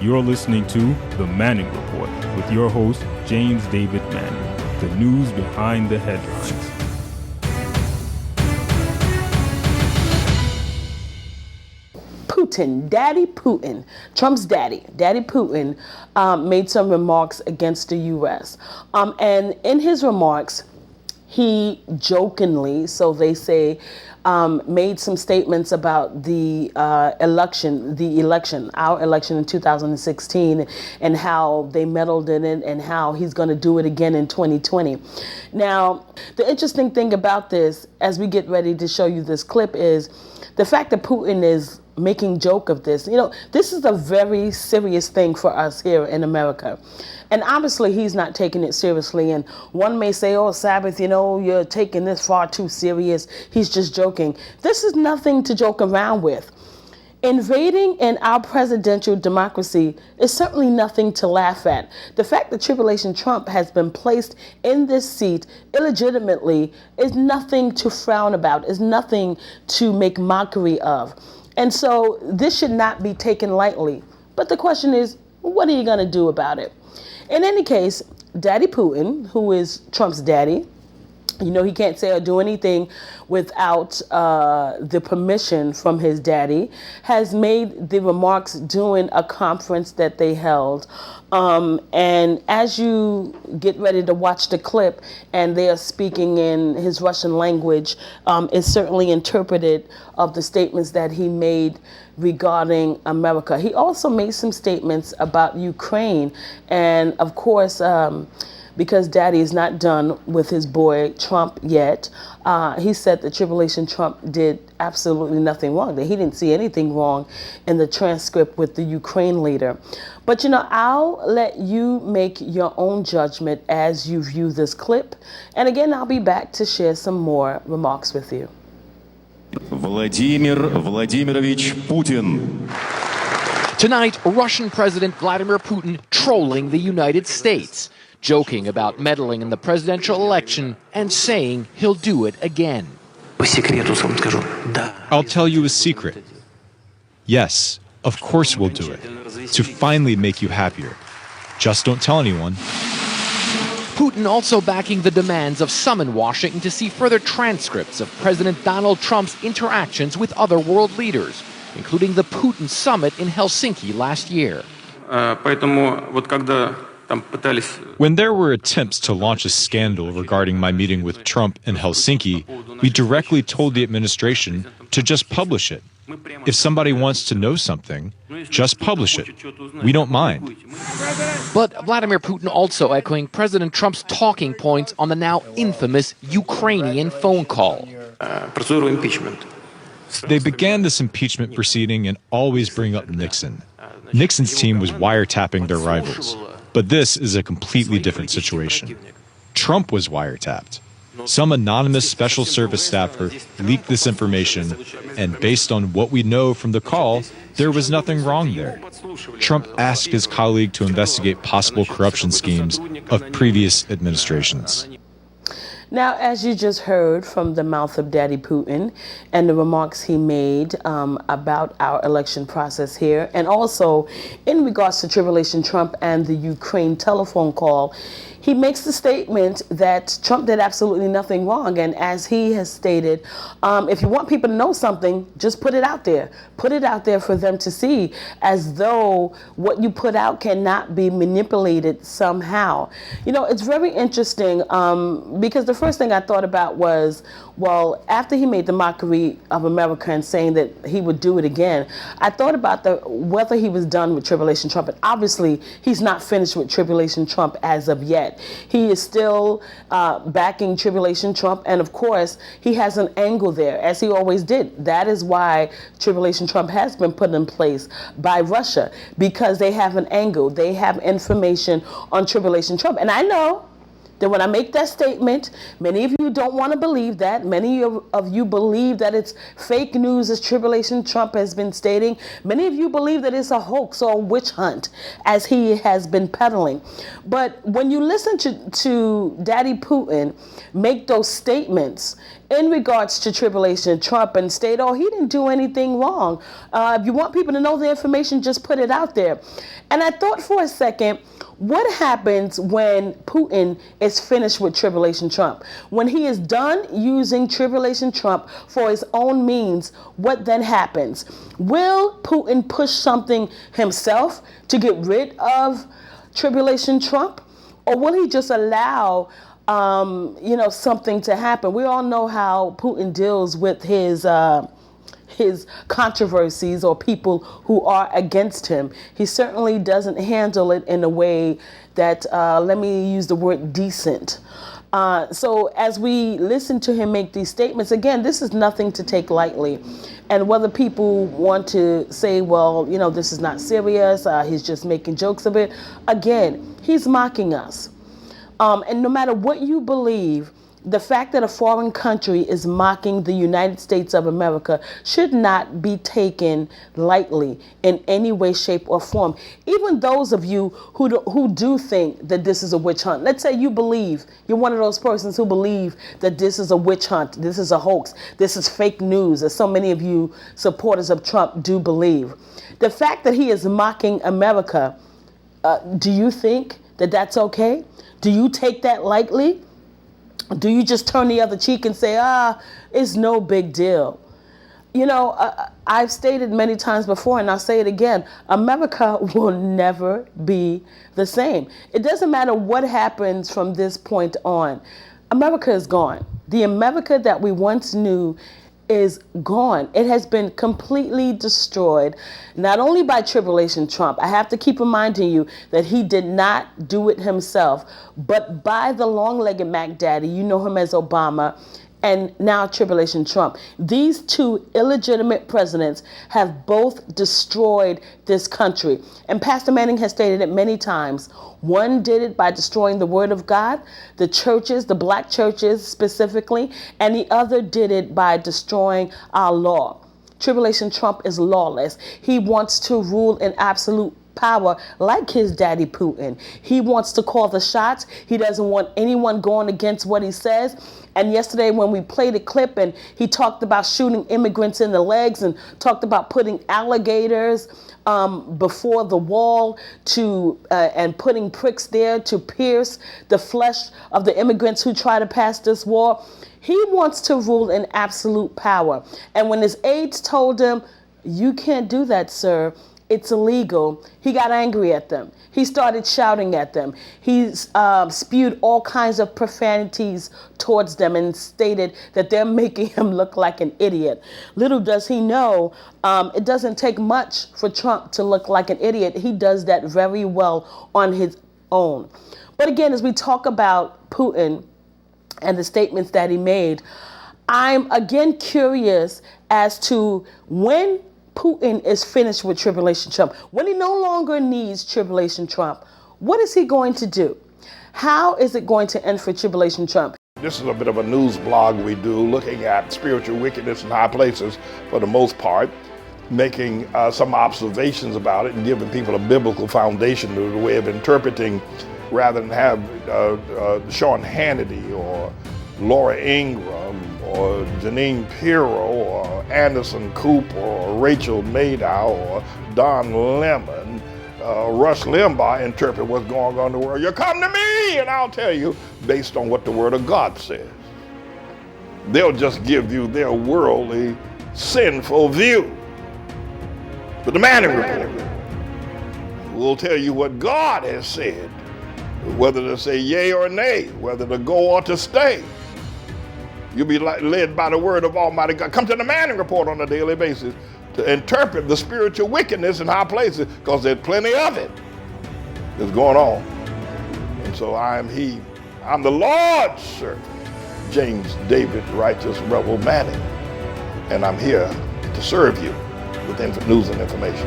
You're listening to The Manning Report with your host, James David Manning. The news behind the headlines. Putin, Daddy Putin, Trump's daddy Putin, made some remarks against the U.S. And in his remarks, he jokingly, so they say, made some statements about the election, our election in 2016, and how they meddled in it and how he's going to do it again in 2020. Now, the interesting thing about this, as we get ready to show you this clip, is the fact that Putin is making joke of this. You know, this is a very serious thing for us here in America. And obviously he's not taking it seriously. And one may say, oh, Sabbath, you know, you're taking this far too serious. He's just joking. This is nothing to joke around with. Invading in our presidential democracy is certainly nothing to laugh at. The fact that Tribulation Trump has been placed in this seat illegitimately is nothing to frown about, is nothing to make mockery of. And so this should not be taken lightly. But the question is, what are you going to do about it? In any case, Daddy Putin, who is Trump's daddy, you know, he can't say or do anything without the permission from his daddy, has made the remarks during a conference that they held. And as you get ready to watch the clip, and they are speaking in his Russian language, it's certainly interpreted of the statements that he made regarding America. He also made some statements about Ukraine, and of course, because Daddy is not done with his boy Trump yet, he said that Tribulation Trump did absolutely nothing wrong, that he didn't see anything wrong in the transcript with the Ukraine leader. But you know, I'll let you make your own judgment as you view this clip. And again, I'll be back to share some more remarks with you. Vladimir Vladimirovich Putin. Tonight, Russian President Vladimir Putin trolling the United States, joking about meddling in the presidential election and saying he'll do it again. I'll tell you a secret. Yes, of course we'll do it, to finally make you happier. Just don't tell anyone. Putin also backing the demands of some in Washington to see further transcripts of President Donald Trump's interactions with other world leaders, including the Putin summit in Helsinki last year. When there were attempts to launch a scandal regarding my meeting with Trump in Helsinki, we directly told the administration to just publish it. If somebody wants to know something, just publish it. We don't mind. But Vladimir Putin also echoing President Trump's talking points on the now infamous Ukrainian phone call. They began this impeachment proceeding and always bring up Nixon. Nixon's team was wiretapping their rivals. But this is a completely different situation. Trump was wiretapped. Some anonymous special service staffer leaked this information, and based on what we know from the call, there was nothing wrong there. Trump asked his colleague to investigate possible corruption schemes of previous administrations. Now, as you just heard from the mouth of Daddy Putin and the remarks he made about our election process here, and also in regards to Tribulation Trump and the Ukraine telephone call, he makes the statement that Trump did absolutely nothing wrong. And as he has stated, if you want people to know something, just put it out there. Put it out there for them to see, as though what you put out cannot be manipulated somehow. You know, it's very interesting because the first thing I thought about was, well, after he made the mockery of America and saying that he would do it again, I thought about whether he was done with Tribulation Trump. And obviously, he's not finished with Tribulation Trump as of yet. He is still backing Tribulation Trump. And of course, he has an angle there, as he always did. That is why Tribulation Trump has been put in place by Russia, because they have an angle. They have information on Tribulation Trump. And I know that when I make that statement, many of you don't want to believe that. Many of you believe that it's fake news, as Tribulation Trump has been stating. Many of you believe that it's a hoax or a witch hunt, as he has been peddling. But when you listen to Daddy Putin make those statements, in regards to tribulation Trump and state, oh, he didn't do anything wrong. If you want people to know the information, just put it out there. And I thought for a second, what happens when Putin is finished with tribulation Trump? When he is done using tribulation Trump for his own means, what then happens? Will Putin push something himself to get rid of tribulation Trump? Or will he just allow something to happen? We all know how Putin deals with his controversies or people who are against him. He certainly doesn't handle it in a way that, let me use the word decent. So as we listen to him make these statements, again, this is nothing to take lightly. And whether people want to say, well, this is not serious, he's just making jokes of it, again, he's mocking us. And no matter what you believe, the fact that a foreign country is mocking the United States of America should not be taken lightly in any way, shape, or form. Even those of you who do think that this is a witch hunt. Let's say you believe, you're one of those persons who believe that this is a witch hunt, this is a hoax, this is fake news, as so many of you supporters of Trump do believe. The fact that he is mocking America, do you think that that's okay? Do you take that lightly? Do you just turn the other cheek and say, it's no big deal? I've stated many times before, and I'll say it again, America will never be the same. It doesn't matter what happens from this point on. America is gone. The America that we once knew is gone. It has been completely destroyed, not only by tribulation Trump. I have to keep reminding you that he did not do it himself, but by the long-legged Mac Daddy, you know him as Obama, and now tribulation Trump. These two illegitimate presidents have both destroyed this country. And Pastor Manning has stated it many times. One did it by destroying the word of God, the churches, the black churches specifically, and the other did it by destroying our law. Tribulation Trump is lawless. He wants to rule in absolute power like his daddy Putin. He wants to call the shots. He doesn't want anyone going against what he says. And yesterday when we played a clip and he talked about shooting immigrants in the legs and talked about putting alligators before the wall and putting pricks there to pierce the flesh of the immigrants who try to pass this wall. He wants to rule in absolute power. And when his aides told him, you can't do that, sir, it's illegal, he got angry at them. He started shouting at them. He spewed all kinds of profanities towards them and stated that they're making him look like an idiot. Little does he know, it doesn't take much for Trump to look like an idiot. He does that very well on his own. But again, as we talk about Putin and the statements that he made, I'm again curious as to when Putin is finished with tribulation Trump, when he no longer needs tribulation Trump, what is he going to do? How is it going to end for tribulation Trump? This is a bit of a news blog we do, looking at spiritual wickedness in high places for the most part, making some observations about it and giving people a biblical foundation to the way of interpreting, rather than have Sean Hannity or Laura Ingraham or Janine Pirro or Anderson Cooper or Rachel Maddow or Don Lemon, Rush Limbaugh interpret what's going on in the world. You come to me and I'll tell you based on what the Word of God says. They'll just give you their worldly, sinful view. But the Manning Report will tell you what God has said, whether to say yea or nay, whether to go or to stay. You'll be led by the word of Almighty God. Come to the Manning Report on a daily basis to interpret the spiritual wickedness in high places, because there's plenty of it that's going on. And so I'm the Lord's servant, James David Righteous Rebel Manning, and I'm here to serve you with news and information.